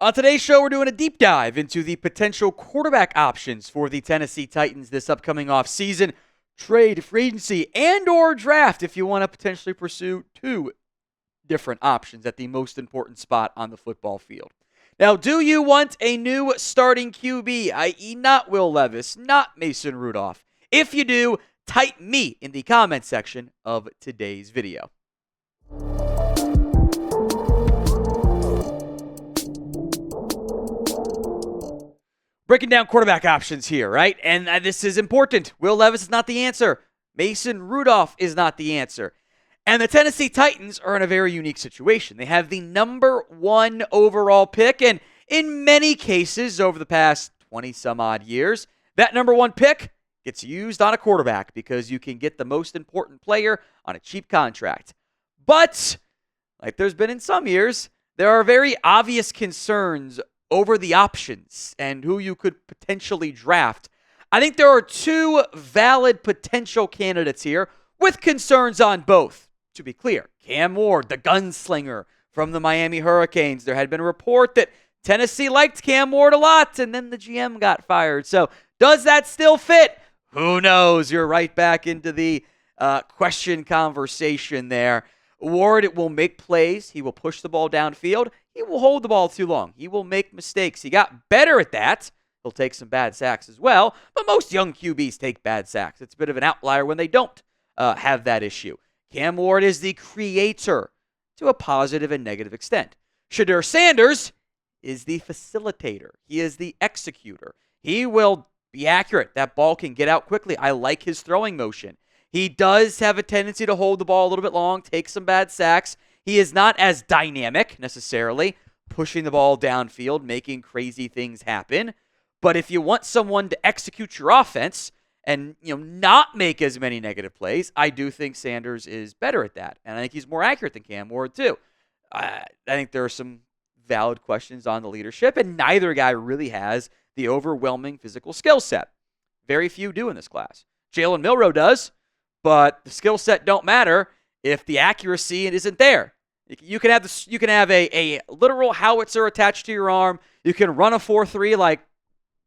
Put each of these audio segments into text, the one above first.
On today's show, we're doing a deep dive into the potential quarterback options for the Tennessee Titans this upcoming offseason. Trade, free agency, and or draft if you want to potentially pursue two different options at the most important spot on the football field. Now, do you want a new starting QB, i.e. not Will Levis, not Mason Rudolph? If you do, type me in the comment section of today's video. Breaking down quarterback options here, right? And this is important. Will Levis is not the answer. Mason Rudolph is not the answer. And the Tennessee Titans are in a very unique situation. They have the number 1 overall pick, and in many cases over the past 20-some-odd years, that number 1 pick gets used on a quarterback because you can get the most important player on a cheap contract. But, like there's been in some years, there are very obvious concerns over the options and who you could potentially draft. I think there are 2 valid potential candidates here with concerns on both. To be clear, Cam Ward, the gunslinger from the Miami Hurricanes. There had been a report that Tennessee liked Cam Ward a lot, and then the GM got fired. So does that still fit? Who knows? You're right back into the question conversation there. Ward will make plays. He will push the ball downfield. He will hold the ball too long. He will make mistakes. He got better at that. He'll take some bad sacks as well, but most young QBs take bad sacks. It's a bit of an outlier when they don't have that issue. Cam Ward is the creator to a positive and negative extent. Shedeur Sanders is the facilitator. He is the executor. He will be accurate. That ball can get out quickly. I like his throwing motion. He does have a tendency to hold the ball a little bit long, take some bad sacks. He is not as dynamic necessarily, pushing the ball downfield, making crazy things happen. But if you want someone to execute your offense and not make as many negative plays, I do think Sanders is better at that. And I think he's more accurate than Cam Ward too. I think there are some valid questions on the leadership, and neither guy really has the overwhelming physical skill set. Very few do in this class. Jalen Milroe does, but the skill set don't matter if the accuracy isn't there. You can have a literal howitzer attached to your arm. You can run a 4.3 like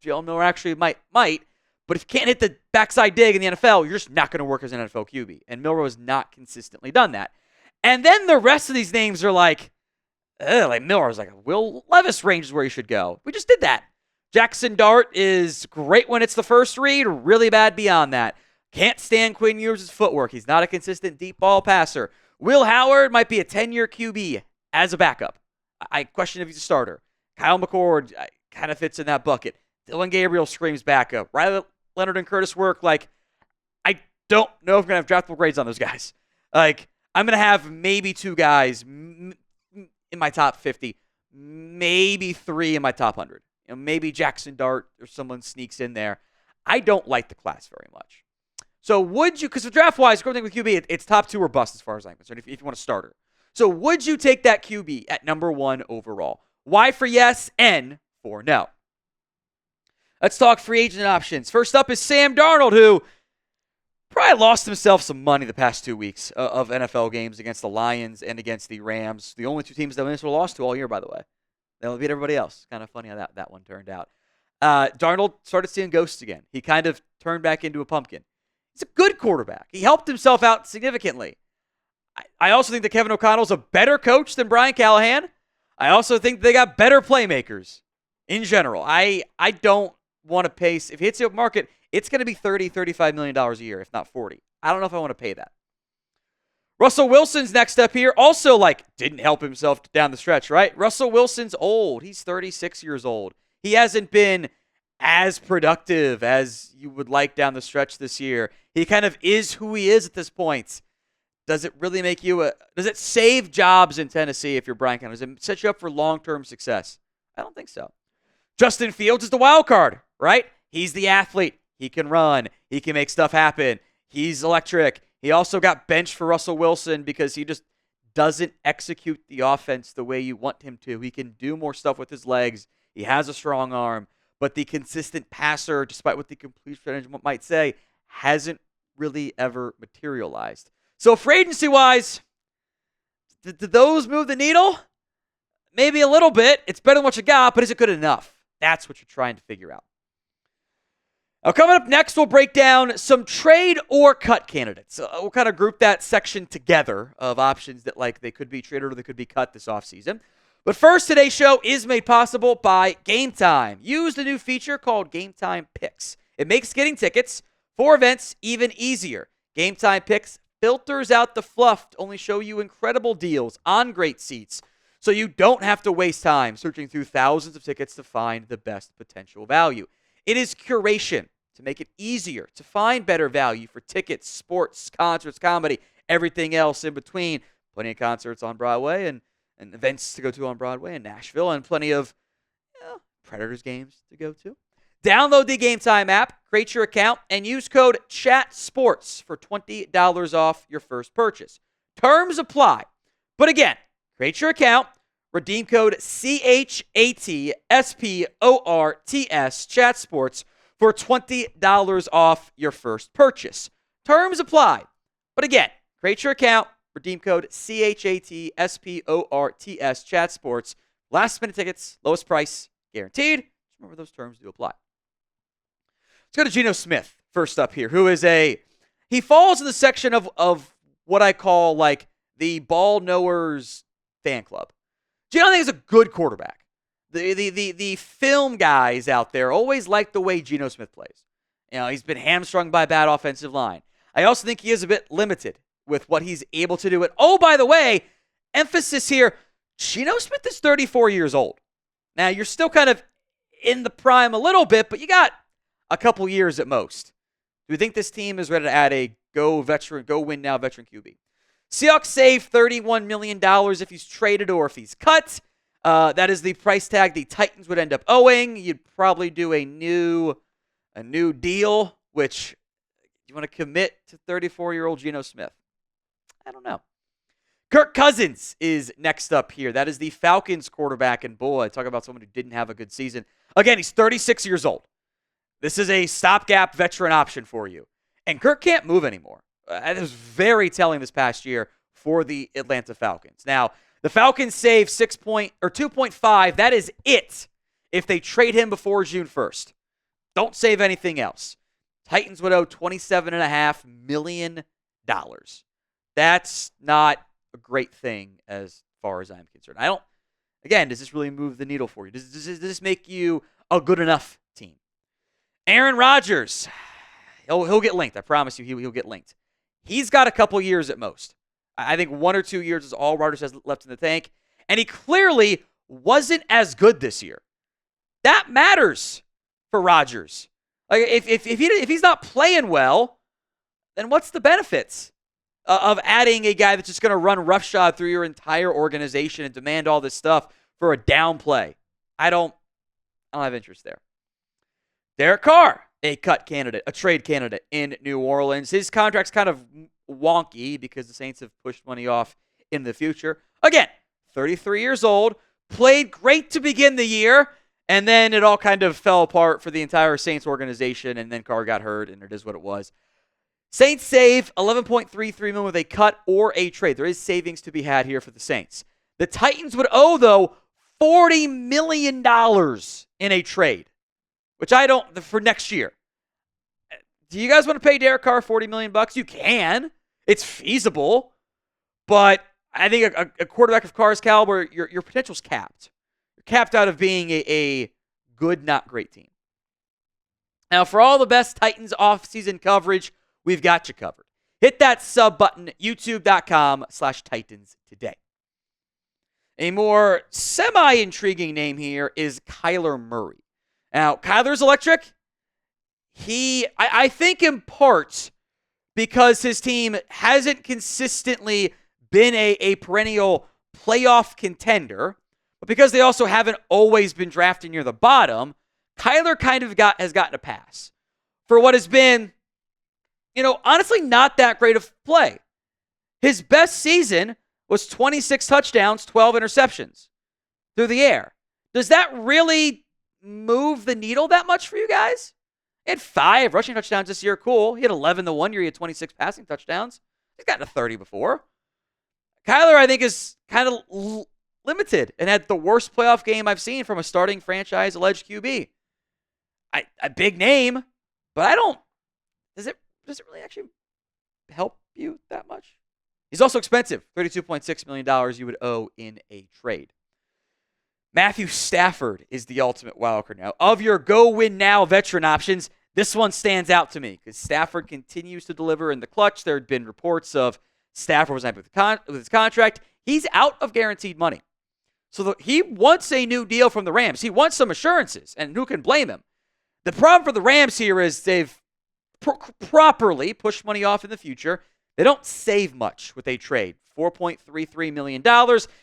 Jalen Milroe actually might. But if you can't hit the backside dig in the NFL, you're just not going to work as an NFL QB. And Milroe has not consistently done that. And then the rest of these names are like Milroe's like Will Levis range is where you should go. We just did that. Jackson Dart is great when it's the first read, really bad beyond that. Can't stand Quinn Ewers' footwork. He's not a consistent deep ball passer. Will Howard might be a 10-year QB as a backup. I question if he's a starter. Kyle McCord kind of fits in that bucket. Dylan Gabriel screams backup. Riley Leonard and Curtis Work, I don't know if we're going to have draftable grades on those guys. I'm going to have maybe 2 guys in my top 50, maybe 3 in my top 100. Maybe Jackson Dart or someone sneaks in there. I don't like the class very much. So would you, because draft-wise, going with QB, it's top 2 or bust as far as I'm concerned, if you want a starter. So would you take that QB at number 1 overall? Y for yes, N for no. Let's talk free agent options. First up is Sam Darnold, who probably lost himself some money the past 2 weeks of NFL games against the Lions and against the Rams. The only 2 teams that Minnesota lost to all year, by the way. They'll beat everybody else. Kind of funny how that one turned out. Darnold started seeing ghosts again. He kind of turned back into a pumpkin. He's a good quarterback. He helped himself out significantly. I also think that Kevin O'Connell's a better coach than Brian Callahan. I also think they got better playmakers in general. I don't want to pay. If he hits the open market, it's going to be $30, $35 million a year, if not 40. I don't know if I want to pay that. Russell Wilson's next up here. Also, didn't help himself down the stretch, right? Russell Wilson's old. He's 36 years old. He hasn't been as productive as you would like down the stretch this year. He kind of is who he is at this point. Does it really make you does it save jobs in Tennessee if you're Brian Callahan? Does it set you up for long-term success? I don't think so. Justin Fields is the wild card, right? He's the athlete. He can run. He can make stuff happen. He's electric. He also got benched for Russell Wilson because he just doesn't execute the offense the way you want him to. He can do more stuff with his legs. He has a strong arm. But the consistent passer, despite what the complete percentage might say, hasn't really ever materialized. So free agency-wise, did those move the needle? Maybe a little bit. It's better than what you got, but is it good enough? That's what you're trying to figure out. Now, coming up next, we'll break down some trade or cut candidates. We'll kind of group that section together of options that they could be traded or they could be cut this offseason. But first, today's show is made possible by Game Time. Use the new feature called Game Time Picks. It makes getting tickets for events even easier. Game Time Picks filters out the fluff to only show you incredible deals on great seats, so you don't have to waste time searching through thousands of tickets to find the best potential value. It is curation to make it easier to find better value for tickets, sports, concerts, comedy, everything else in between. Plenty of concerts on Broadway and events to go to on Broadway in Nashville, and plenty of Predators games to go to. Download the Game Time app, create your account, and use code CHATSPORTS for $20 off your first purchase. Terms apply. But again, create your account, redeem code CHATSPORTS, CHATSPORTS, for $20 off your first purchase. Terms apply. But again, create your account, redeem code CHATSPORTS, ChatSports. Last minute tickets, lowest price, guaranteed. Just remember those terms do apply. Let's go to Geno Smith first up here, who is he falls in the section of what I call the ball knowers fan club. Geno, I think, is a good quarterback. The film guys out there always like the way Geno Smith plays. He's been hamstrung by a bad offensive line. I also think he is a bit limited with what he's able to do. And oh, by the way, emphasis here, Geno Smith is 34 years old. Now, you're still kind of in the prime a little bit, but you got a couple years at most. Do you think this team is ready to add a go win now veteran QB? Seahawks save $31 million if he's traded or if he's cut. That is the price tag the Titans would end up owing. You'd probably do a new deal, which you want to commit to 34-year-old Geno Smith? I don't know. Kirk Cousins is next up here. That is the Falcons quarterback, and boy, talk about someone who didn't have a good season. Again, he's 36 years old. This is a stopgap veteran option for you. And Kirk can't move anymore. That was very telling this past year for the Atlanta Falcons. Now, the Falcons save 2.5. That is it if they trade him before June 1st. Don't save anything else. Titans would owe $27.5 million. That's not a great thing as far as I'm concerned. Does this really move the needle for you? Does this make you a good enough team? Aaron Rodgers, he'll get linked. I promise you he'll get linked. He's got a couple years at most. I think 1 or 2 years is all Rodgers has left in the tank. And he clearly wasn't as good this year. That matters for Rodgers. If he's not playing well, then what's the benefits of adding a guy that's just going to run roughshod through your entire organization and demand all this stuff for a down play? I don't have interest there. Derek Carr, a trade candidate in New Orleans. His contract's kind of wonky because the Saints have pushed money off in the future. Again, 33 years old, played great to begin the year, and then it all kind of fell apart for the entire Saints organization, and then Carr got hurt, and it is what it was. Saints save $11.33 million with a cut or a trade. There is savings to be had here for the Saints. The Titans would owe, though, $40 million in a trade, which I don't, for next year. Do you guys want to pay Derek Carr $40 million? You can. It's feasible. But I think a quarterback of Carr's caliber, your potential's capped. You're capped out of being a good, not great team. Now, for all the best Titans offseason coverage, we've got you covered. Hit that sub button, youtube.com/Titans today. A more semi-intriguing name here is Kyler Murray. Now, Kyler's electric. I think in part because his team hasn't consistently been a perennial playoff contender, but because they also haven't always been drafting near the bottom, Kyler kind of has gotten a pass for what has been, honestly not that great of play. His best season was 26 touchdowns, 12 interceptions through the air. Does that really move the needle that much for you guys? He had 5 rushing touchdowns this year. Cool. He had 11 the one year. He had 26 passing touchdowns. He's gotten to 30 before. Kyler, I think, is kind of limited and had the worst playoff game I've seen from a starting franchise alleged QB. A big name, but I don't. Does it really actually help you that much? He's also expensive, $32.6 million you would owe in a trade. Matthew Stafford is the ultimate wildcard now. Of your go-win-now veteran options, this one stands out to me because Stafford continues to deliver in the clutch. There had been reports of Stafford was unhappy with his contract. He's out of guaranteed money. So he wants a new deal from the Rams. He wants some assurances, and who can blame him? The problem for the Rams here is they've properly pushed money off in the future. They don't save much with a trade. $4.33 million.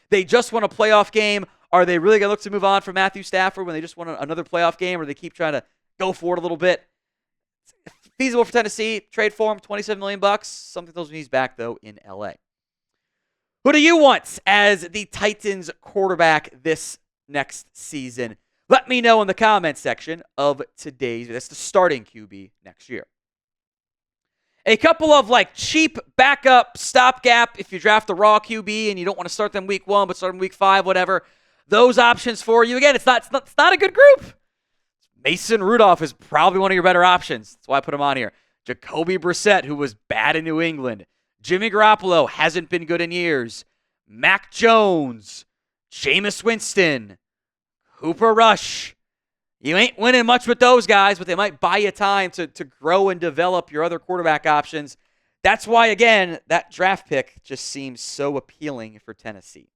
They just won a playoff game. Are they really going to look to move on from Matthew Stafford when they just won another playoff game, or they keep trying to go for it a little bit? It's feasible for Tennessee. Trade for him, $27 million. Something tells me he's back, though, in L.A. Who do you want as the Titans quarterback this next season? Let me know in the comments section of today's. That's the starting QB next year. A couple of cheap backup stopgap if you draft a raw QB and you don't want to start them week 1 but start them week 5, whatever. Those options for you. Again, it's not a good group. Mason Rudolph is probably one of your better options. That's why I put him on here. Jacoby Brissett, who was bad in New England. Jimmy Garoppolo hasn't been good in years. Mac Jones. Jameis Winston. Cooper Rush. You ain't winning much with those guys, but they might buy you time to grow and develop your other quarterback options. That's why, again, that draft pick just seems so appealing for Tennessee.